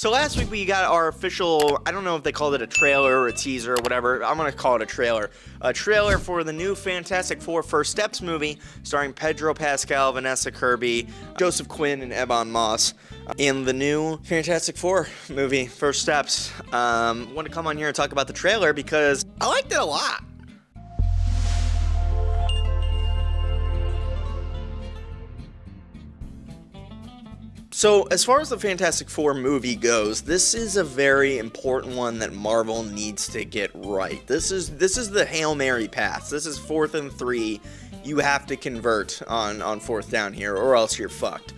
So last week we got our official, I don't know if they called it a trailer or a teaser or whatever, I'm going to call it a trailer for the new Fantastic Four First Steps movie starring Pedro, Pascal, Vanessa Kirby, Joseph Quinn, and Ebon Moss in the new Fantastic Four movie First Steps. Want to come on here and talk about the trailer because I liked it a lot. So, as far as the Fantastic Four movie goes, this is a very important one that Marvel needs to get right. This is the Hail Mary pass. This is 4th and 3. You have to convert on 4th down here, or else you're fucked.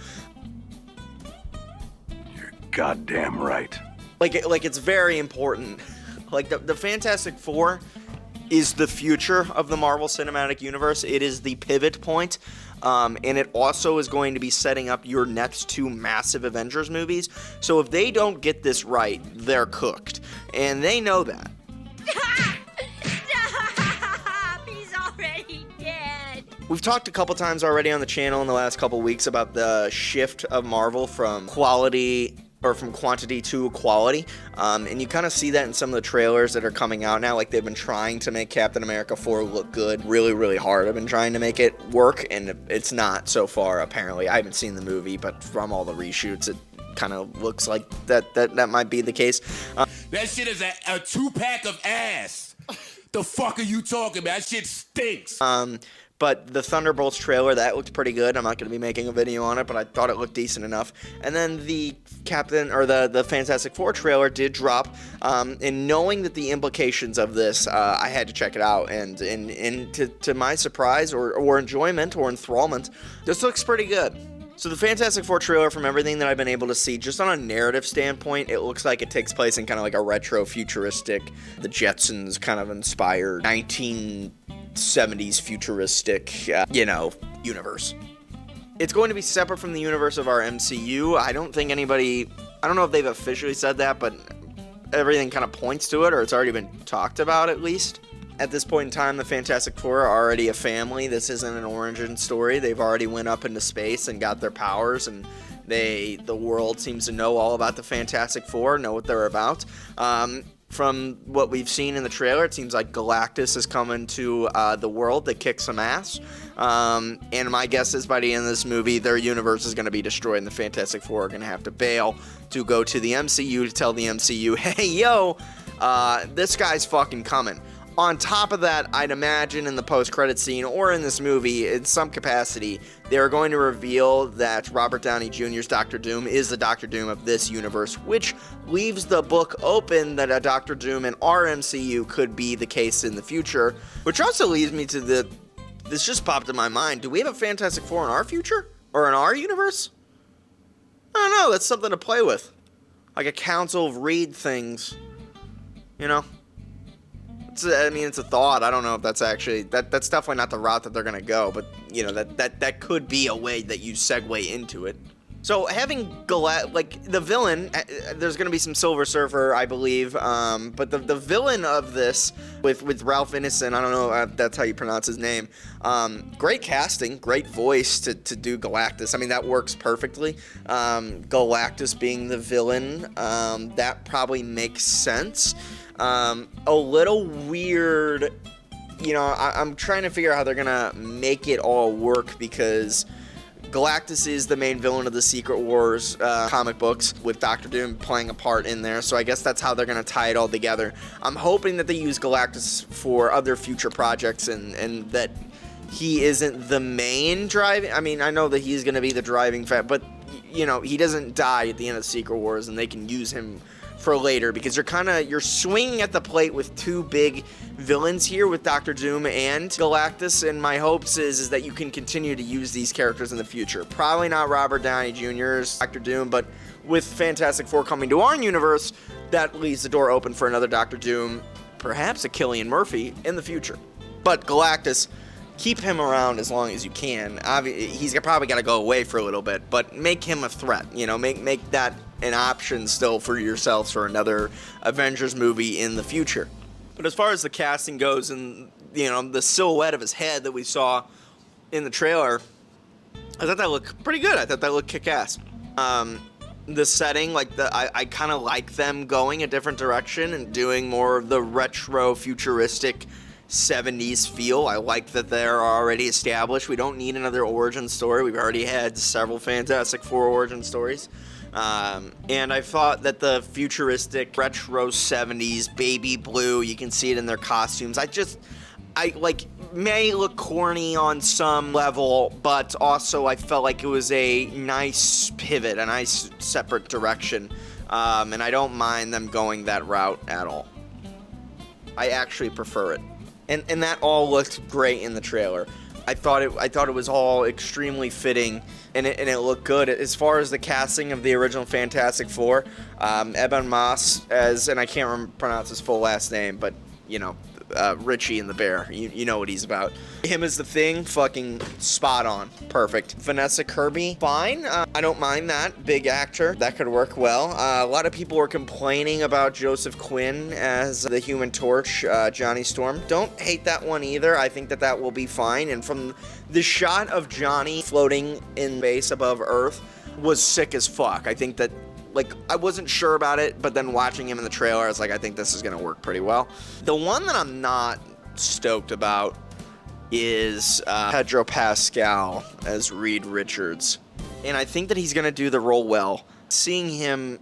You're goddamn right. Like it's very important. Like, the Fantastic Four is the future of the Marvel Cinematic Universe. It is the pivot point. And it also is going to be setting up your next two massive Avengers movies. So if they don't get this right, they're cooked. And they know that. Stop! He's already dead. We've talked a couple times already on the channel in the last couple weeks about the shift of Marvel from from quantity to quality, and you kind of see that in some of the trailers that are coming out now. Like, they've been trying to make Captain America 4 look good really, really hard. I've been trying to make it work, and it's not so far, apparently. I haven't seen the movie, but from all the reshoots, it kind of looks like that might be the case. That shit is a 2-pack of ass. The fuck are you talking about? That shit stinks. But the Thunderbolts trailer, that looked pretty good. I'm not going to be making a video on it, but I thought it looked decent enough. And then the the Fantastic Four trailer did drop. And knowing that the implications of this, I had to check it out. And to my surprise or enjoyment or enthrallment, this looks pretty good. So the Fantastic Four trailer, from everything that I've been able to see, just on a narrative standpoint, it looks like it takes place in kind of like a retro futuristic, the Jetsons kind of inspired 1970s futuristic, universe. It's going to be separate from the universe of our MCU. I don't know if they've officially said that, but everything kind of points to it, or it's already been talked about at least. At this point in time, the Fantastic Four are already a family. This isn't an origin story. They've already went up into space and got their powers, and the world seems to know all about the Fantastic Four, know what they're about. From what we've seen in the trailer, it seems like Galactus is coming to the world to kick some ass. And my guess is by the end of this movie, their universe is going to be destroyed, and the Fantastic Four are going to have to bail to go to the MCU to tell the MCU, hey, yo, this guy's fucking coming. On top of that, I'd imagine in the post-credit scene or in this movie, in some capacity, they're going to reveal that Robert Downey Jr.'s Doctor Doom is the Doctor Doom of this universe, which leaves the book open that a Doctor Doom in our MCU could be the case in the future, which also leads me to this just popped in my mind. Do we have a Fantastic Four in our future? Or in our universe? I don't know, that's something to play with. Like a Council of Reed things, you know? It's a thought. I don't know if that's actually that's definitely not the route that they're gonna go, but that could be a way that you segue into it. So having the villain, there's gonna be some Silver Surfer, I believe, but the villain of this with Ralph Ineson, I don't know if that's how you pronounce his name. Great casting, great voice to do Galactus. I mean, that works perfectly. Galactus being the villain, that probably makes sense. A little weird, I'm trying to figure out how they're gonna make it all work, because Galactus is the main villain of the Secret Wars comic books, with Doctor Doom playing a part in there, so I guess that's how they're gonna tie it all together. I'm hoping that they use Galactus for other future projects, and that he isn't the main driving. I mean, I know that he's gonna be the driving factor, but he doesn't die at the end of the Secret Wars, and they can use him for later, because you're swinging at the plate with two big villains here with Doctor Doom and Galactus, and my hopes is that you can continue to use these characters in the future. Probably not Robert Downey Jr.'s Doctor Doom, but with Fantastic Four coming to our universe, that leaves the door open for another Doctor Doom, perhaps a Cillian Murphy in the future. But Galactus, keep him around as long as you can. He's probably got to go away for a little bit, but make him a threat. Make that an option still for yourselves for another Avengers movie in the future. But as far as the casting goes, and the silhouette of his head that we saw in the trailer, I thought that looked pretty good. I thought that looked kick-ass. the setting, like I kind of like them going a different direction and doing more of the retro futuristic 70s feel. I like that they're already established. We don't need another origin story. We've already had several Fantastic Four origin stories. And I thought that the futuristic retro 70s baby blue, you can see it in their costumes. I like may look corny on some level, but also I felt like it was a nice pivot, a nice separate direction, and I don't mind them going that route at all. I actually prefer it, and that all looked great in the trailer. I thought it was all extremely fitting, and it looked good. As far as the casting of the original Fantastic Four, Eben Moss and I can't pronounce his full last name, but you know. Richie and the Bear. You know what he's about. Him as the Thing, fucking spot on. Perfect. Vanessa Kirby, fine. I don't mind that. Big actor. That could work well. A lot of people were complaining about Joseph Quinn as the Human Torch, Johnny Storm. Don't hate that one either. I think that will be fine. And from the shot of Johnny floating in space above Earth was sick as fuck. I think that I wasn't sure about it, but then watching him in the trailer, I was like, I think this is going to work pretty well. The one that I'm not stoked about is Pedro Pascal as Reed Richards. And I think that he's going to do the role well. Seeing him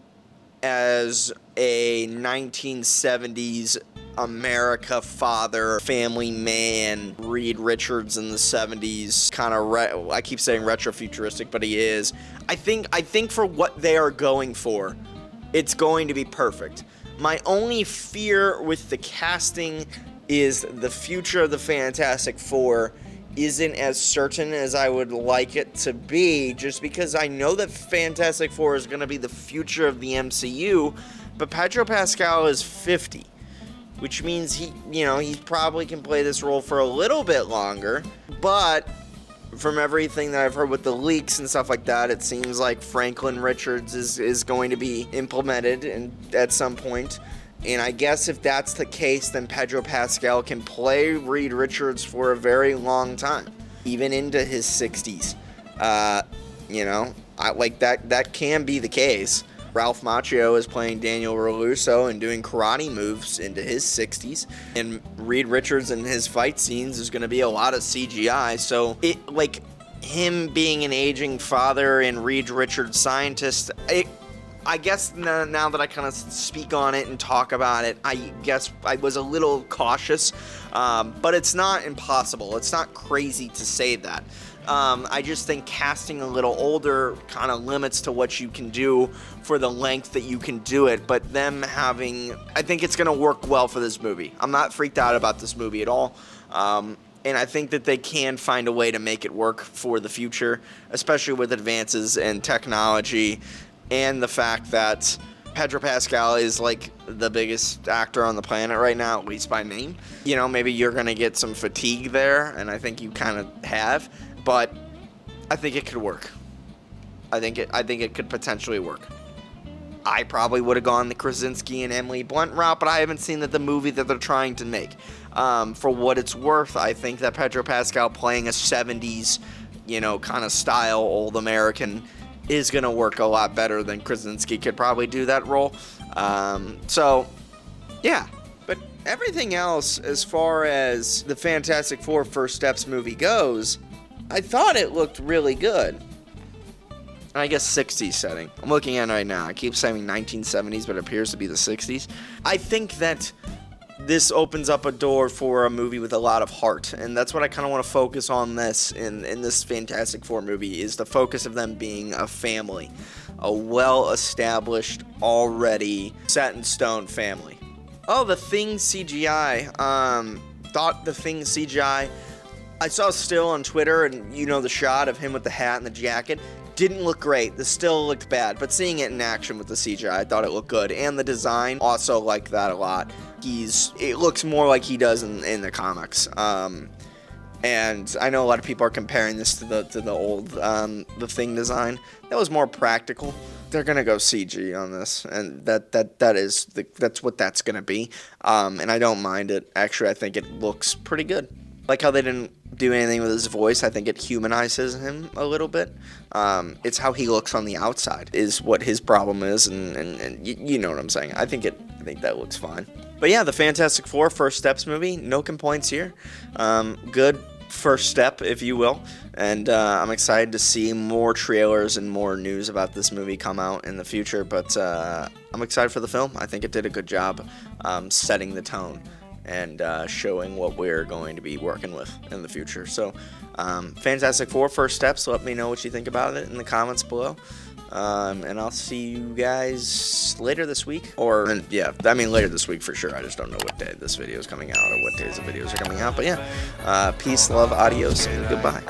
as a 1970s America father, family man, Reed Richards in the 70s, kind of, I keep saying retro-futuristic, but he is. I think for what they are going for, it's going to be perfect. My only fear with the casting is the future of the Fantastic Four isn't as certain as I would like it to be, just because I know that Fantastic Four is going to be the future of the MCU, but Pedro Pascal is 50. Which means he probably can play this role for a little bit longer, but from everything that I've heard with the leaks and stuff like that, it seems like Franklin Richards is going to be implemented at some point. And I guess if that's the case, then Pedro Pascal can play Reed Richards for a very long time, even into his 60s. That can be the case. Ralph Macchio is playing Daniel LaRusso and doing karate moves into his 60s. And Reed Richards in his fight scenes is going to be a lot of CGI. So, him being an aging father and Reed Richards scientist, I guess now that I kind of speak on it and talk about it, I guess I was a little cautious. But it's not impossible. It's not crazy to say that. I just think casting a little older kind of limits to what you can do for the length that you can do it, but I think it's going to work well for this movie. I'm not freaked out about this movie at all, and I think that they can find a way to make it work for the future, especially with advances in technology and the fact that Pedro Pascal is the biggest actor on the planet right now, at least by name. Maybe you're going to get some fatigue there, and I think you kind of have. But I think it could work. I think it could potentially work. I probably would have gone the Krasinski and Emily Blunt route, but I haven't seen the movie that they're trying to make. For what it's worth, I think that Pedro Pascal playing a 70s, kind of style old American is going to work a lot better than Krasinski could probably do that role. So, yeah. But everything else, as far as the Fantastic Four First Steps movie goes, I thought it looked really good. I guess 60s setting. I'm looking at it right now. I keep saying 1970s, but it appears to be the 60s. I think that this opens up a door for a movie with a lot of heart, and that's what I kind of want to focus on this in this Fantastic Four movie, is the focus of them being a family. A well-established, already set-in-stone family. Oh, the Thing CGI. Thought the Thing CGI... I saw a still on Twitter, and the shot of him with the hat and the jacket didn't look great. The still looked bad, but seeing it in action with the CGI, I thought it looked good. And the design, also liked that a lot. It looks more like he does in the comics. And I know a lot of people are comparing this to the old the Thing design. That was more practical. They're gonna go CG on this, and that's what that's gonna be. And I don't mind it. Actually, I think it looks pretty good. Like how they didn't do anything with his voice. I think it humanizes him a little bit. It's how he looks on the outside is what his problem is, and you know what I'm saying. I think that looks fine. But yeah, the Fantastic Four First Steps movie, no complaints here. Good first step, if you will. And I'm excited to see more trailers and more news about this movie come out in the future. But I'm excited for the film. I think it did a good job setting the tone and showing what we're going to be working with in the future. So, Fantastic Four First Steps. Let me know what you think about it in the comments below. And I'll see you guys later this week. Later this week for sure. I just don't know what day this video is coming out or what days the videos are coming out. But yeah, peace, love, adios, and goodbye.